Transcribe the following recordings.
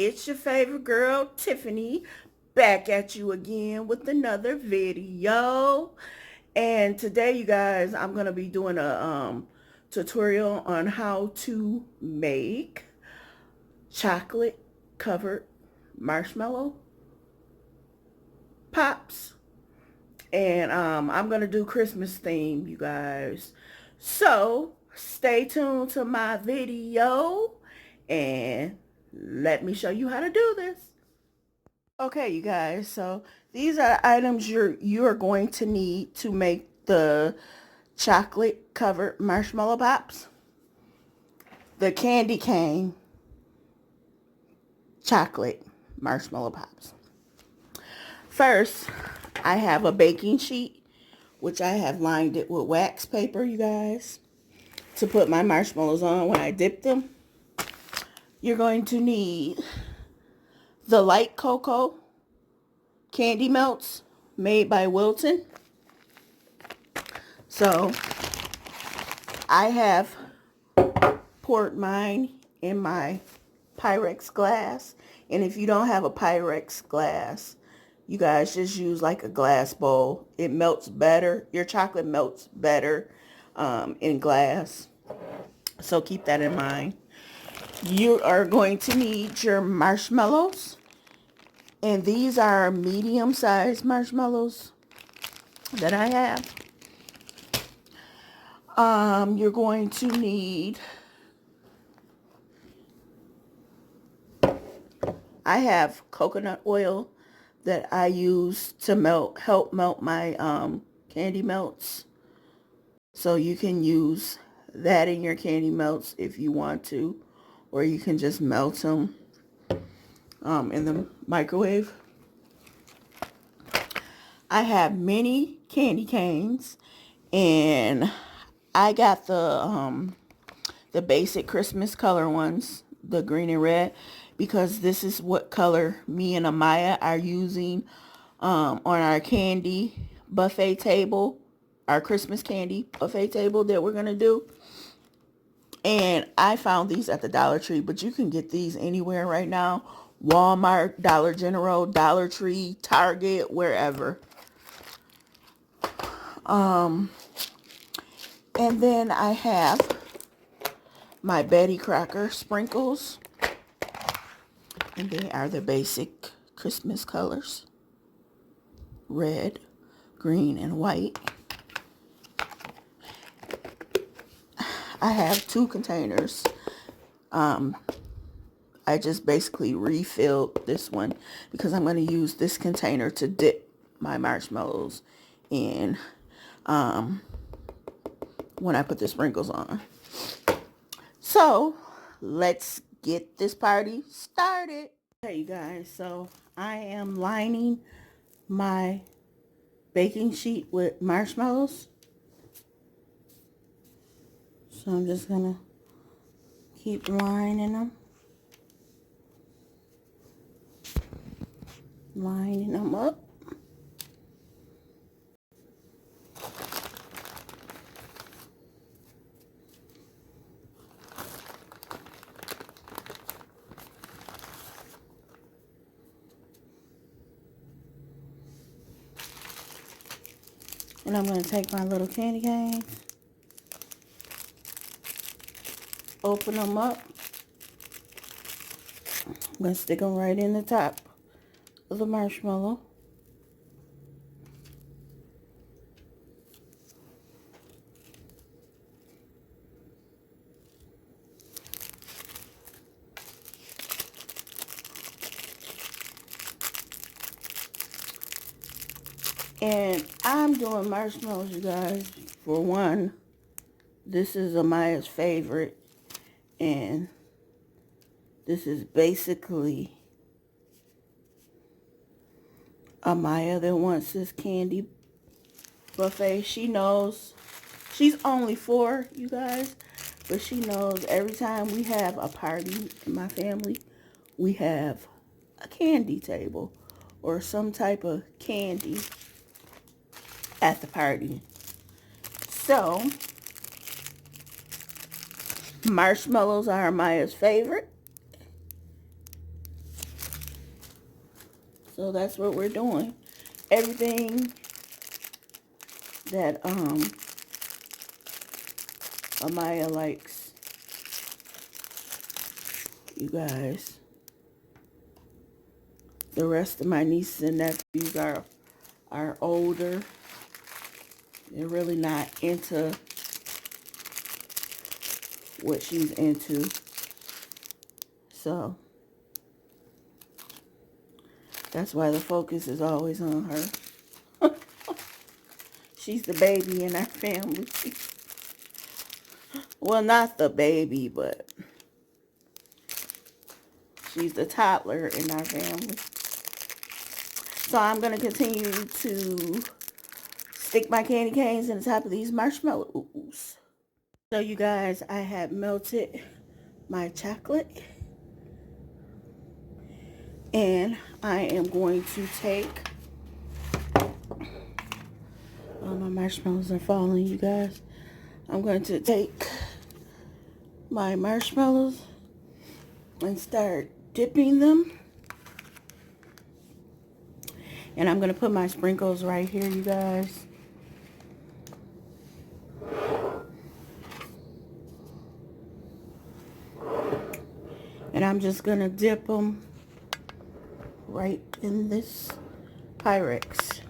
it's your favorite girl, Tiffany, back at you again with another video. And today, you guys, I'm going to be doing a tutorial on how to make chocolate covered marshmallow pops. And I'm going to do Christmas theme, you guys. So stay tuned to my video and let me show you how to do this. Okay, you guys, so these are items you're going to need to make the chocolate covered marshmallow pops. The candy cane chocolate marshmallow pops. First, I have a baking sheet, which I have lined it with wax paper, you guys, to put my marshmallows on when I dip them. You're going to need the light cocoa candy melts made by Wilton. So I have poured mine in my Pyrex glass. And if you don't have a Pyrex glass, you guys just use like a glass bowl. It melts better. Your chocolate melts better in glass. So keep that in mind. You are going to need your marshmallows. And these are medium-sized marshmallows that I have. You're going to need, I have coconut oil that I use to help melt my candy melts. So you can use that in your candy melts if you want to, or you can just melt them in the microwave. I have many candy canes, and I got the basic Christmas color ones, the green and red, because this is what color me and Amaya are using on our candy buffet table, our Christmas candy buffet table that we're going to do. And I found these at the Dollar Tree, but you can get these anywhere right now. Walmart, Dollar General, Dollar Tree, Target, wherever. And then I have my Betty Crocker sprinkles. And they are the basic Christmas colors. Red, green, and white. I have 2 containers. I just basically refilled this one because I'm going to use this container to dip my marshmallows in when I put the sprinkles on. So let's get this party started. Okay, you guys, so I am lining my baking sheet with marshmallows. So I'm just gonna keep lining them. Lining them up. And I'm going to take my little candy canes, open them up. I'm going to stick them right in the top of the marshmallow. And I'm doing marshmallows, you guys. For one, this is Amaya's favorite. And this is basically Amaya that wants this candy buffet. She knows. She's only 4, you guys. But she knows every time we have a party in my family, we have a candy table or some type of candy at the party. So, marshmallows are Maya's favorite. So that's what we're doing. Everything that Amaya likes, you guys. The rest of my nieces and nephews are older. They're really not into what she's into. So that's why the focus is always on her. She's the baby in our family. Well, not the baby, but she's the toddler in our family. So I'm going to continue to stick my candy canes in the top of these marshmallows. So you guys, I have melted my chocolate. And I am going to take, oh, my marshmallows are falling, you guys. I'm going to take my marshmallows and start dipping them. And I'm going to put my sprinkles right here, you guys. And I'm just going to dip them right in this Pyrex.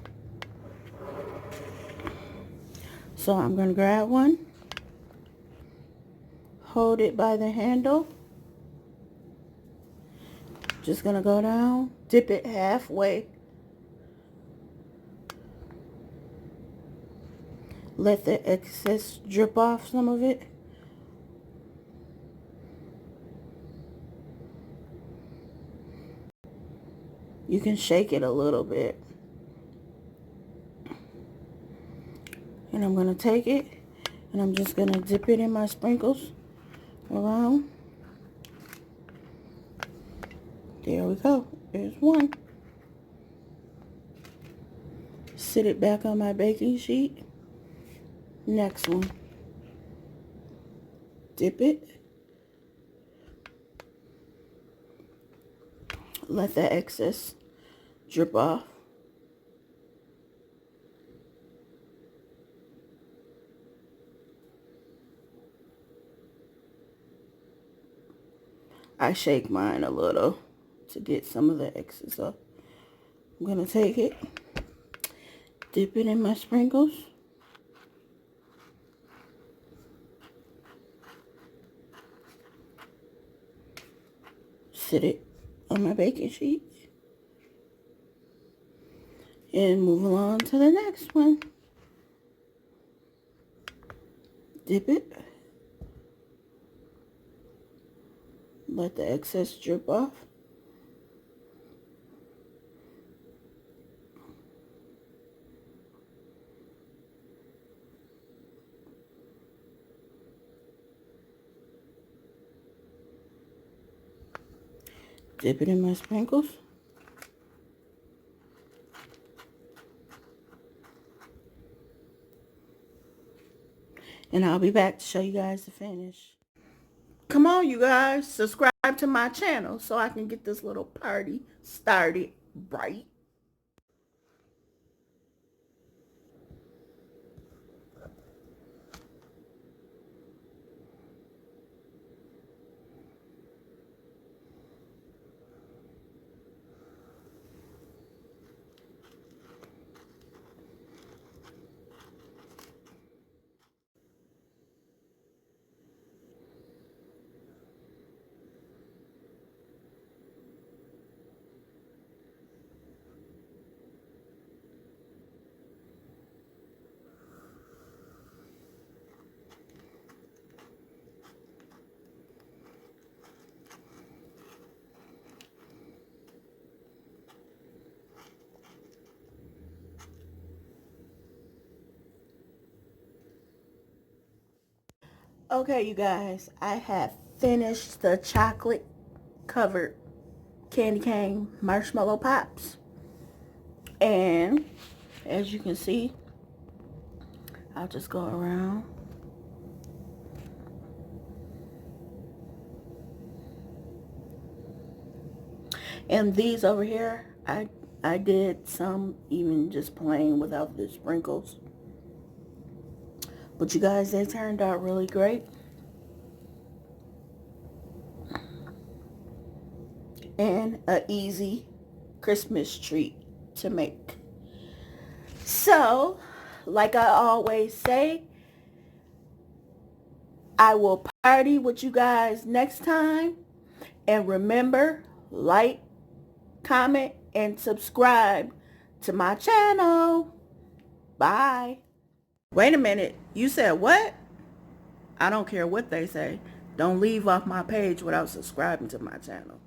So I'm going to grab one, hold it by the handle, just going to go down, dip it halfway, let the excess drip off some of it. You can shake it a little bit. And I'm going to take it and I'm just going to dip it in my sprinkles around. There we go. There's one. Sit it back on my baking sheet. Next one. Dip it. Let the excess drip off. I shake mine a little to get some of the excess off. I'm going to take it, dip it in my sprinkles. Sit it on my baking sheet. And move along to the next one. Dip it. Let the excess drip off. Dip it in my sprinkles. And I'll be back to show you guys the finish. Come on, you guys. Subscribe to my channel so I can get this little party started right. Okay, you guys, I have finished the chocolate covered candy cane marshmallow pops. And as you can see, I'll just go around. And these over here, I I did some even just plain without the sprinkles. But you guys, they turned out really great. And an easy Christmas treat to make. So, like I always say, I will party with you guys next time. And remember, like, comment, and subscribe to my channel. Bye. Wait a minute. You said what? I don't care what they say. Don't leave off my page without subscribing to my channel.